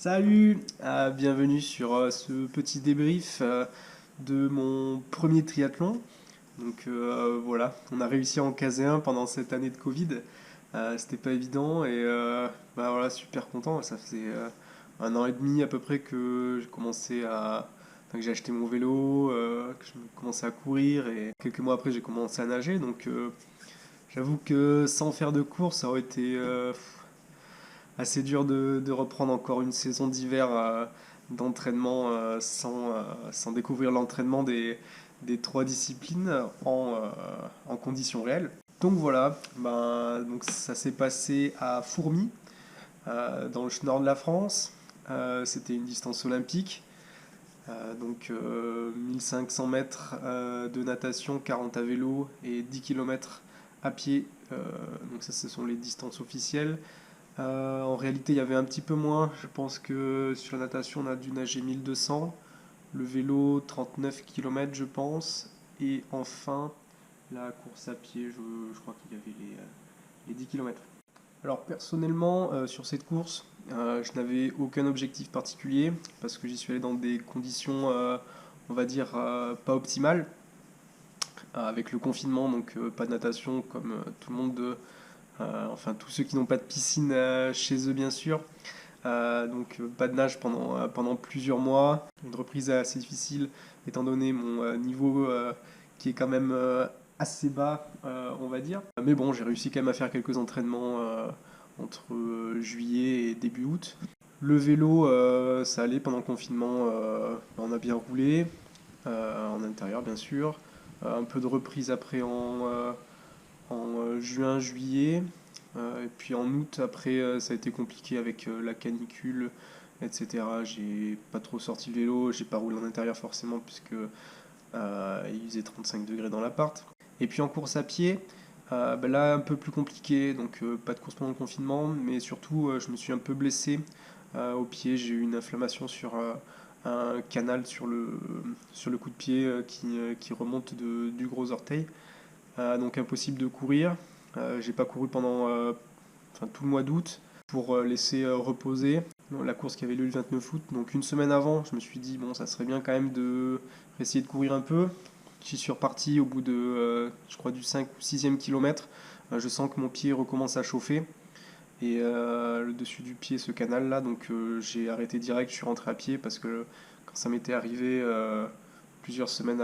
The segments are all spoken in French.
Salut, bienvenue sur ce petit débrief de mon premier triathlon. Voilà, on a réussi à en caser un pendant cette année de Covid. C'était pas évident et voilà, super content. Ça faisait 1 an et demi à peu près que j'ai commencé enfin, que j'ai acheté mon vélo, que je commençais à courir et quelques mois après j'ai commencé à nager. J'avoue que sans faire de course, ça aurait été assez dur de reprendre encore une saison d'hiver d'entraînement sans découvrir l'entraînement des trois disciplines en conditions réelles. Donc voilà, donc ça s'est passé à Fourmies, dans le nord de la France. C'était une distance olympique, 1500 mètres de natation, 40 à vélo et 10 km à pied. Donc ça, ce sont les distances officielles. En réalité, il y avait un petit peu moins. Je pense que sur la natation, on a dû nager 1200. Le vélo, 39 km, je pense. Et enfin, la course à pied, je crois qu'il y avait les 10 km. Alors personnellement, sur cette course, je n'avais aucun objectif particulier parce que j'y suis allé dans des conditions, on va dire, pas optimales. Avec le confinement, pas de natation comme tout le monde, enfin tous ceux qui n'ont pas de piscine chez eux bien sûr. Pas de nage pendant plusieurs mois. Une reprise assez difficile étant donné mon niveau qui est quand même assez bas, on va dire. Mais bon, j'ai réussi quand même à faire quelques entraînements entre juillet et début août. Le vélo, ça allait pendant le confinement, on a bien roulé, en intérieur bien sûr. Un peu de reprise après en juin, juillet. Et puis en août, après, ça a été compliqué avec la canicule, etc. J'ai pas trop sorti le vélo, j'ai pas roulé en intérieur forcément, puisque il faisait 35 degrés dans l'appart. Et puis en course à pied, là, un peu plus compliqué, pas de course pendant le confinement, mais surtout, je me suis un peu blessé au pied. J'ai eu une inflammation sur un canal sur le coup de pied qui remonte du gros orteil. Donc impossible de courir. J'ai pas couru pendant enfin, tout le mois d'août pour laisser reposer la course qui avait lieu le 29 août. Donc une semaine avant, je me suis dit, bon, ça serait bien quand même de essayer de courir un peu. J'y suis reparti au bout de, je crois, du 5 ou 6e kilomètre. Je sens que mon pied recommence à chauffer. Et le dessus du pied, ce canal-là, j'ai arrêté direct, je suis rentré à pied parce que quand ça m'était arrivé plusieurs semaines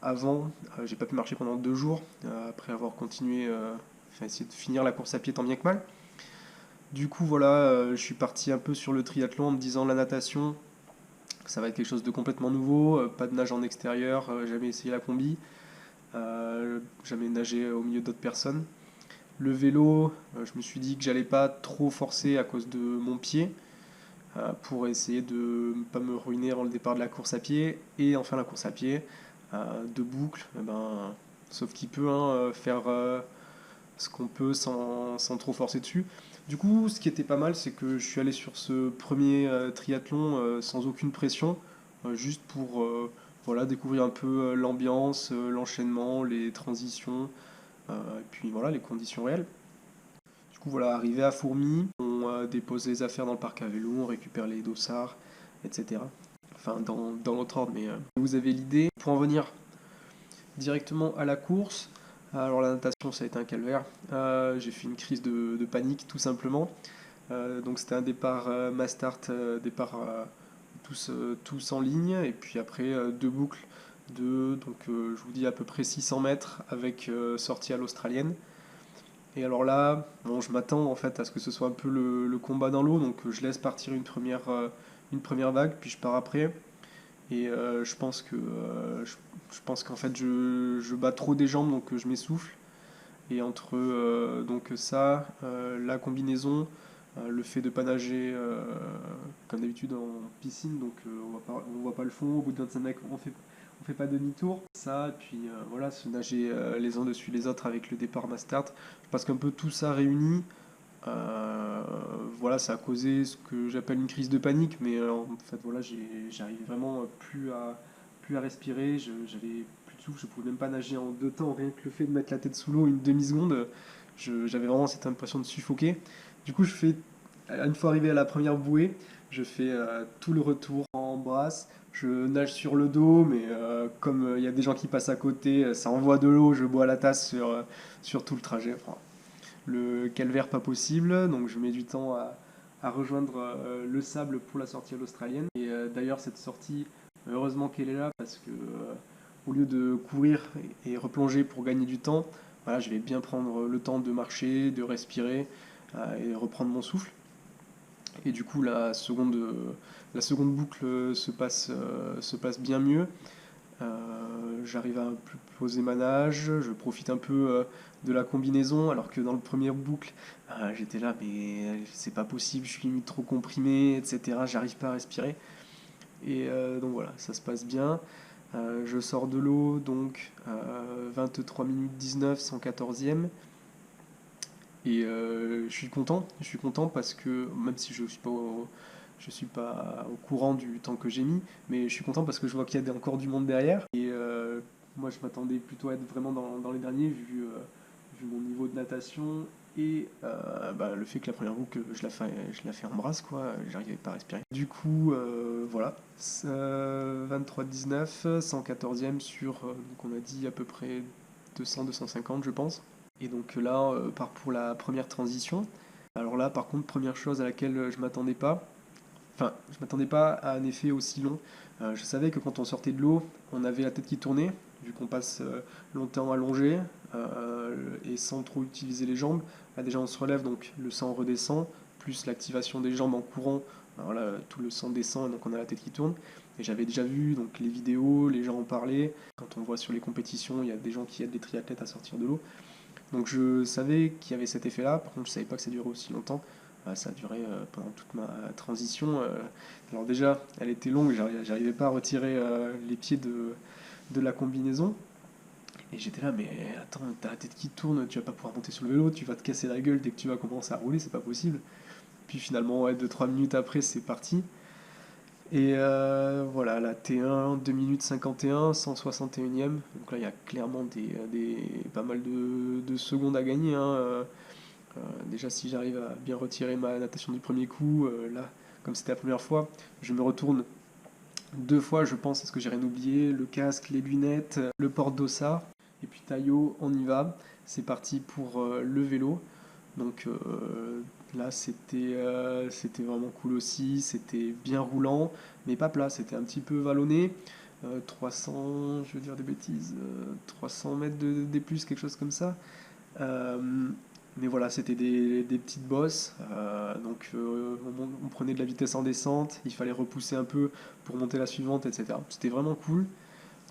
avant, j'ai pas pu marcher pendant 2 jours après avoir continué, enfin, essayer de finir la course à pied tant bien que mal. Du coup, voilà, je suis parti un peu sur le triathlon en me disant la natation, ça va être quelque chose de complètement nouveau, pas de nage en extérieur, jamais essayé la combi, jamais nagé au milieu d'autres personnes. Le vélo, je me suis dit que j'allais pas trop forcer à cause de mon pied pour essayer de ne pas me ruiner avant le départ de la course à pied. Et enfin la course à pied, de boucle, sauf qu'il peut faire ce qu'on peut sans trop forcer dessus. Du coup, ce qui était pas mal, c'est que je suis allé sur ce premier triathlon sans aucune pression, juste pour voilà, découvrir un peu l'ambiance, l'enchaînement, les transitions, et puis voilà, les conditions réelles. Du coup, voilà, arrivé à Fourmies, on dépose les affaires dans le parc à vélo, on récupère les dossards, etc. Enfin, dans l'autre ordre, mais vous avez l'idée. Pour en venir directement à la course, alors la natation, ça a été un calvaire. J'ai fait une crise de panique, tout simplement. Donc c'était un départ mass start, départ tous en ligne, et puis après deux boucles je vous dis à peu près 600 mètres avec sortie à l'australienne. Et alors là, bon, je m'attends en fait à ce que ce soit un peu le combat dans l'eau, donc je laisse partir une première vague, puis je pars après. Et je pense qu'en fait je bats trop des jambes, donc je m'essouffle. Et entre la combinaison, le fait de ne pas nager comme d'habitude en piscine, on voit pas le fond, au bout de 25 mètres on fait pas demi-tour. Ça, et puis voilà, se nager les uns dessus les autres avec le départ mass start. Je pense qu'un peu tout ça réuni, voilà, ça a causé ce que j'appelle une crise de panique, mais en fait voilà, j'arrivais vraiment plus à respirer, j'avais plus de souffle, je pouvais même pas nager en deux temps, rien que le fait de mettre la tête sous l'eau une demi-seconde, j'avais vraiment cette impression de suffoquer. Du coup, une fois arrivé à la première bouée, Je fais tout le retour en brasse. Je nage sur le dos, mais comme il y a des gens qui passent à côté, ça envoie de l'eau, je bois la tasse sur tout le trajet. Enfin, le calvaire pas possible, donc je mets du temps à rejoindre le sable pour la sortie à l'australienne. Et d'ailleurs, cette sortie, heureusement qu'elle est là, parce que au lieu de courir et replonger pour gagner du temps, voilà, je vais bien prendre le temps de marcher, de respirer et reprendre mon souffle. Et du coup, la seconde boucle se passe bien mieux. J'arrive à poser ma nage, je profite un peu de la combinaison, alors que dans le premier boucle, j'étais là, mais c'est pas possible, je suis limite trop comprimé, etc. J'arrive pas à respirer. Et donc voilà, ça se passe bien. Je sors de l'eau, donc 23 minutes 19, 114e. Et je suis content parce que même si je suis pas au courant du temps que j'ai mis, mais je suis content parce que je vois qu'il y a encore du monde derrière. Et moi, je m'attendais plutôt à être vraiment dans les derniers, vu mon niveau de natation et bah, le fait que la première boucle, je la fais en brasse, quoi. J'arrivais pas à respirer. Du coup, voilà. 23-19, 114e sur, donc on a dit à peu près 200-250, je pense. Et donc là, part pour la première transition. Alors là, par contre, première chose à laquelle je m'attendais pas, enfin, je m'attendais pas à un effet aussi long. Je savais que quand on sortait de l'eau, on avait la tête qui tournait, vu qu'on passe longtemps allongé et sans trop utiliser les jambes. Là, déjà, on se relève, donc le sang redescend, plus l'activation des jambes en courant. Alors là, tout le sang descend, et donc on a la tête qui tourne. Et j'avais déjà vu donc les vidéos, les gens en parlaient. Quand on voit sur les compétitions, il y a des gens qui aident les triathlètes à sortir de l'eau. Donc je savais qu'il y avait cet effet-là, par contre je savais pas que ça durait aussi longtemps. Ça a duré pendant toute ma transition. Alors déjà, elle était longue, j'arrivais pas à retirer les pieds de la combinaison. Et j'étais là, mais attends, t'as la tête qui tourne, tu vas pas pouvoir monter sur le vélo, tu vas te casser la gueule dès que tu vas commencer à rouler, c'est pas possible. Puis finalement, ouais, 2-3 minutes après, c'est parti. Et voilà, la T1, 2 minutes 51, 161e. Donc là, il y a clairement pas mal de secondes à gagner, hein. Déjà, si j'arrive à bien retirer ma natation du premier coup, là, comme c'était la première fois, je me retourne deux fois, je pense, à ce que j'ai rien oublié, le casque, les lunettes, le porte-dossard, et puis Taillot, on y va. C'est parti pour le vélo. Donc là, c'était vraiment cool aussi, c'était bien roulant, mais pas plat, c'était un petit peu vallonné. 300, je veux dire des bêtises, 300 mètres de D+, quelque chose comme ça. Euh, mais voilà, c'était des petites bosses, donc on prenait de la vitesse en descente, il fallait repousser un peu pour monter la suivante, etc. C'était vraiment cool.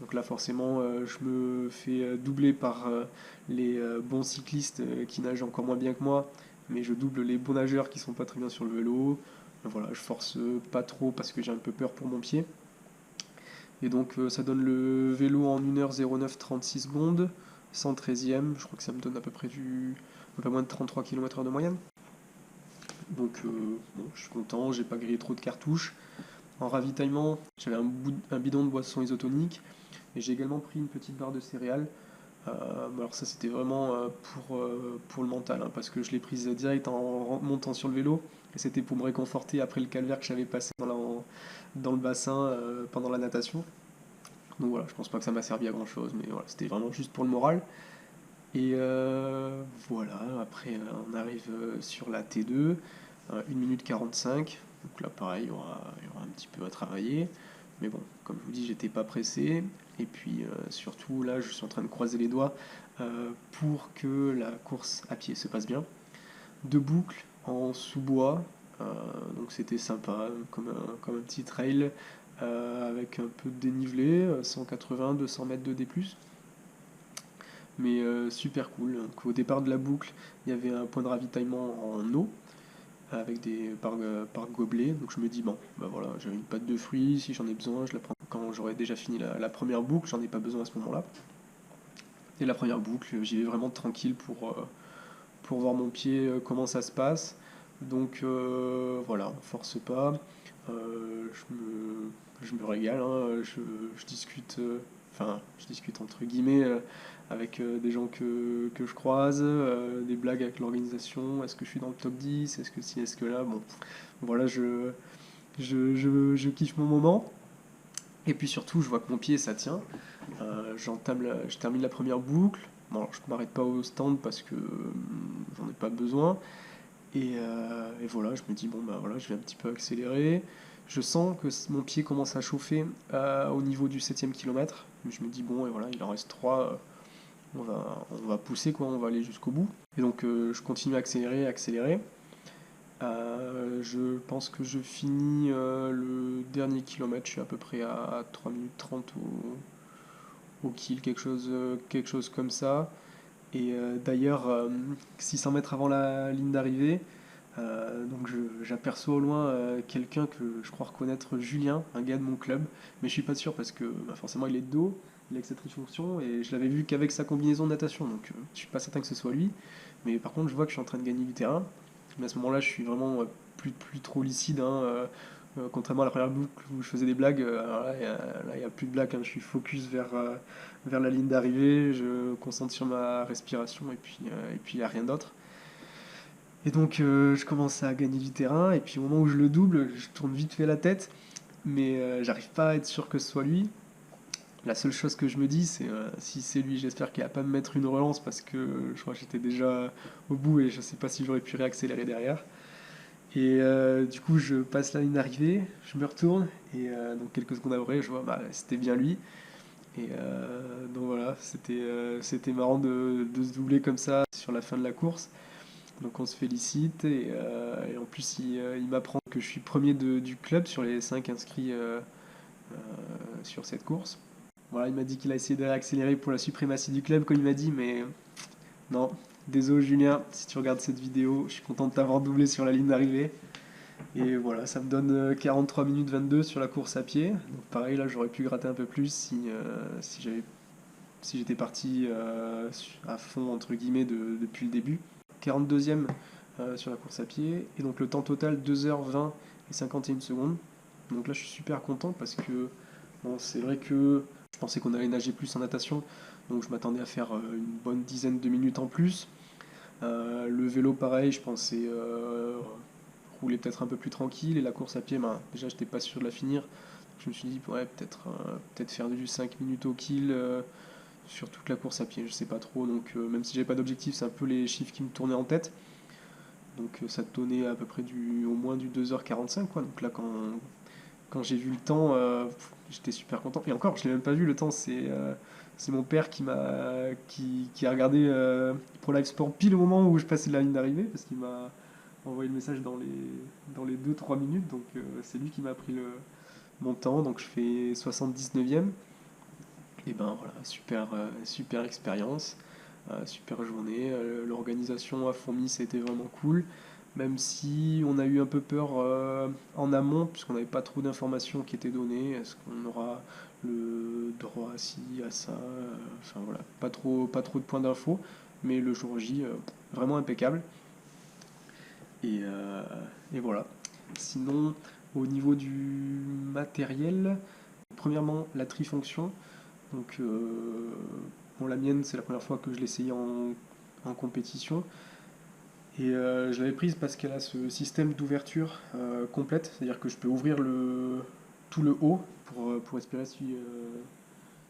Donc là, forcément, je me fais doubler par les bons cyclistes qui nagent encore moins bien que moi, mais je double les bons nageurs qui sont pas très bien sur le vélo. Voilà, je force pas trop parce que j'ai un peu peur pour mon pied. Et donc ça donne le vélo en 1h09 36 secondes, 113e, je crois que ça me donne à peu près un peu moins de 33 km/h de moyenne. Donc bon, je suis content, j'ai pas grillé trop de cartouches. En ravitaillement, j'avais un bidon de boisson isotonique et j'ai également pris une petite barre de céréales. Alors ça c'était vraiment pour le mental, hein, parce que je l'ai prise direct en montant sur le vélo et c'était pour me réconforter après le calvaire que j'avais passé dans le bassin pendant la natation. Donc voilà, je pense pas que ça m'a servi à grand chose, mais voilà, c'était vraiment juste pour le moral. Et voilà, après on arrive sur la T2, 1 minute 45. Donc là pareil, il y aura un petit peu à travailler. Mais bon, comme je vous dis, j'étais pas pressé. Et puis surtout là, je suis en train de croiser les doigts pour que la course à pied se passe bien. Deux boucles en sous-bois, donc c'était sympa, comme un petit trail avec un peu de dénivelé, 180-200 mètres de D+. Mais super cool. Donc, au départ de la boucle, il y avait un point de ravitaillement en eau avec par gobelet. Donc je me dis, bon, bah voilà, j'ai une pâte de fruits, si j'en ai besoin, je la prends quand j'aurai déjà fini la première boucle, j'en ai pas besoin à ce moment-là. Et la première boucle, j'y vais vraiment tranquille pour voir mon pied, comment ça se passe. Donc voilà, on force pas. Je me régale, hein, je discute, enfin, je discute entre guillemets avec des gens que je croise, des blagues avec l'organisation. Est-ce que je suis dans le top 10? Est-ce que si, est-ce que là? Bon, voilà, je kiffe mon moment. Et puis surtout, je vois que mon pied, ça tient. Je termine la première boucle. Bon, alors, je ne m'arrête pas au stand parce que j'en ai pas besoin. Et voilà, je me dis, bon, bah voilà, je vais un petit peu accélérer. Je sens que mon pied commence à chauffer au niveau du 7e kilomètre. Je me dis, bon, et voilà, il en reste 3. On va pousser, quoi, on va aller jusqu'au bout. Et donc, je continue à accélérer, accélérer. Je pense que je finis le dernier kilomètre, je suis à peu près à 3 minutes 30 au kill, quelque chose comme ça. Et d'ailleurs, 600 mètres avant la ligne d'arrivée, donc j'aperçois au loin quelqu'un que je crois reconnaître, Julien, un gars de mon club, mais je suis pas sûr parce que bah, forcément il est de dos, il a que cette fonction et je l'avais vu qu'avec sa combinaison de natation, donc je suis pas certain que ce soit lui. Mais par contre, je vois que je suis en train de gagner du terrain. Mais à ce moment-là, je suis vraiment plus trop lucide, hein, contrairement à la première boucle où je faisais des blagues. Alors là, il y a plus de blagues, hein, je suis focus vers la ligne d'arrivée, je concentre sur ma respiration et puis il n'y a rien d'autre. Et donc je commence à gagner du terrain, et puis au moment où je le double, je tourne vite fait la tête, mais j'arrive pas à être sûr que ce soit lui. La seule chose que je me dis, c'est si c'est lui, j'espère qu'il va pas me mettre une relance parce que je crois que j'étais déjà au bout et je sais pas si j'aurais pu réaccélérer derrière. Et du coup, je passe la ligne d'arrivée, je me retourne, et donc quelques secondes après, je vois, bah, c'était bien lui. Et donc voilà, c'était marrant de se doubler comme ça sur la fin de la course. Donc on se félicite, et en plus il m'apprend que je suis premier du club sur les 5 inscrits sur cette course. Voilà, il m'a dit qu'il a essayé de réaccélérer pour la suprématie du club, comme il m'a dit, mais non. Désolé Julien, si tu regardes cette vidéo, je suis content de t'avoir doublé sur la ligne d'arrivée. Et voilà, ça me donne 43 minutes 22 sur la course à pied. Donc pareil, là j'aurais pu gratter un peu plus si j'étais parti à fond entre guillemets depuis le début. 42e sur la course à pied, et donc le temps total 2h20 et 51 secondes. Donc là je suis super content parce que bon, c'est vrai que je pensais qu'on allait nager plus en natation, donc je m'attendais à faire une bonne dizaine de minutes en plus. Le vélo pareil, je pensais rouler peut-être un peu plus tranquille, et la course à pied, ben, déjà j'étais pas sûr de la finir. Je me suis dit ouais, peut-être faire du 5 minutes au kill sur toute la course à pied, je sais pas trop. Donc même si j'avais pas d'objectif, c'est un peu les chiffres qui me tournaient en tête. Donc ça te donnait à peu près au moins du 2h45 quoi. Donc là quand j'ai vu le temps, j'étais super content. Et encore, je l'ai même pas vu le temps, c'est mon père qui a regardé pour Live Sport pile au moment où je passais la ligne d'arrivée, parce qu'il m'a envoyé le message dans les 2-3 minutes. Donc c'est lui qui m'a pris mon temps. Donc je fais 79e. Et ben voilà, super expérience, super journée. L'organisation a fourmi, c'était vraiment cool. Même si on a eu un peu peur en amont, puisqu'on n'avait pas trop d'informations qui étaient données. Est-ce qu'on aura le droit à ci, à ça, enfin voilà, pas trop de points d'infos. Mais le jour J, vraiment impeccable. Et, euh, et voilà. Sinon, au niveau du matériel, premièrement, la trifonction. Donc, bon, la mienne, c'est la première fois que je l'essayais en compétition. Et je l'avais prise parce qu'elle a ce système d'ouverture complète, c'est-à-dire que je peux ouvrir tout le haut pour respirer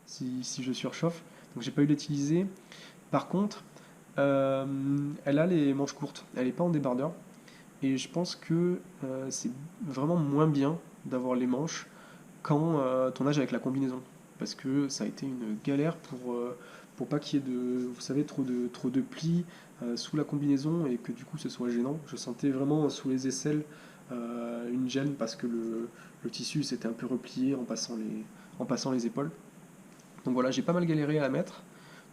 si je surchauffe. Donc, j'ai pas eu l'utiliser. Par contre, elle a les manches courtes, elle n'est pas en débardeur. Et je pense que c'est vraiment moins bien d'avoir les manches quand ton nage avec la combinaison. Parce que ça a été une galère pour pas qu'il y ait vous savez, trop de plis sous la combinaison et que du coup ce soit gênant. Je sentais vraiment sous les aisselles une gêne parce que le tissu s'était un peu replié en passant les épaules. Donc voilà, j'ai pas mal galéré à la mettre.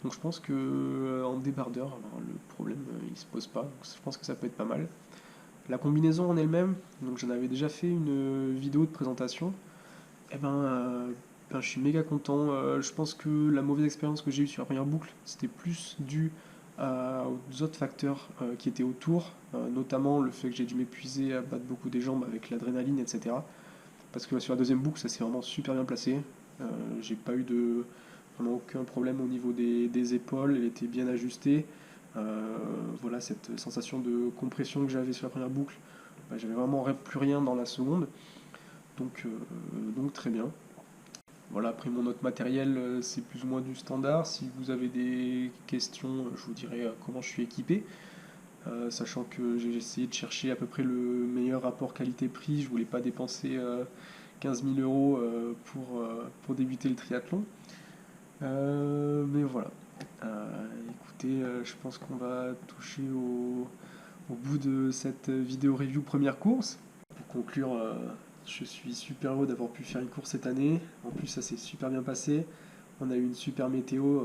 Donc je pense que en débardeur, alors, le problème il se pose pas. Donc je pense que ça peut être pas mal. La combinaison en elle-même, donc j'en avais déjà fait une vidéo de présentation. Eh ben, je suis méga content. Je pense que la mauvaise expérience que j'ai eue sur la première boucle, c'était plus dû aux autres facteurs qui étaient autour, notamment le fait que j'ai dû m'épuiser à battre beaucoup des jambes avec l'adrénaline, etc. Parce que sur la deuxième boucle, ça s'est vraiment super bien placé. J'ai pas eu vraiment aucun problème au niveau des épaules, elle était bien ajustée. Voilà, cette sensation de compression que j'avais sur la première boucle, bah, j'avais vraiment plus rien dans la seconde. Donc très bien. Voilà, après mon autre matériel, c'est plus ou moins du standard. Si vous avez des questions, je vous dirai comment je suis équipé. Sachant que j'ai essayé de chercher à peu près le meilleur rapport qualité-prix. Je voulais pas dépenser 15 000 euros pour débuter le triathlon. Mais voilà. Écoutez, je pense qu'on va toucher au bout de cette vidéo review première course. Pour conclure, je suis super heureux d'avoir pu faire une course cette année. En plus, ça s'est super bien passé. On a eu une super météo.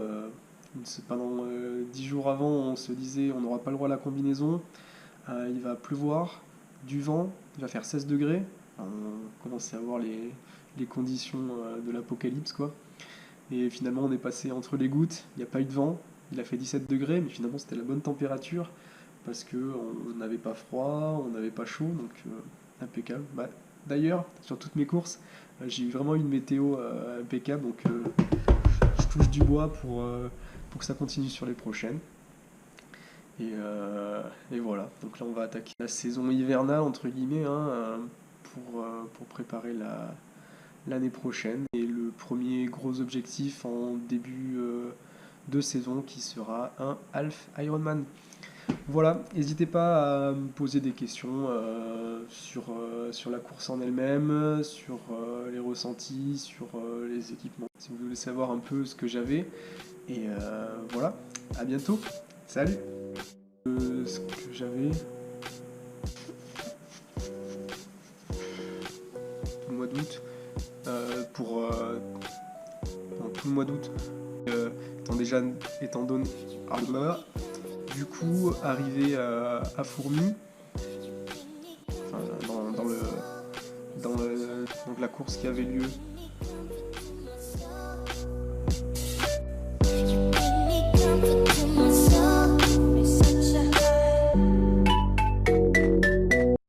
Pendant 10 jours avant, on se disait on n'aura pas le droit à la combinaison. Il va pleuvoir, du vent, il va faire 16 degrés. On commençait à voir les conditions de l'apocalypse, quoi. Et finalement, on est passé entre les gouttes. Il n'y a pas eu de vent. Il a fait 17 degrés, mais finalement, c'était la bonne température parce qu'on n'avait pas froid, on n'avait pas chaud, donc impeccable. Bah, d'ailleurs, sur toutes mes courses, j'ai eu vraiment une météo impeccable, donc je touche du bois pour que ça continue sur les prochaines. Et voilà, donc là on va attaquer la saison hivernale entre guillemets pour préparer l'année prochaine. Et le premier gros objectif en début de saison qui sera un Half Ironman. Voilà, n'hésitez pas à me poser des questions sur la course en elle-même, sur les ressentis, sur les équipements. Si vous voulez savoir un peu ce que j'avais. Et voilà, à bientôt. Salut. Ce que j'avais le mois d'août dans tout le mois d'août étant donné du coup arrivé à Fourmi, enfin, donc la course qui avait lieu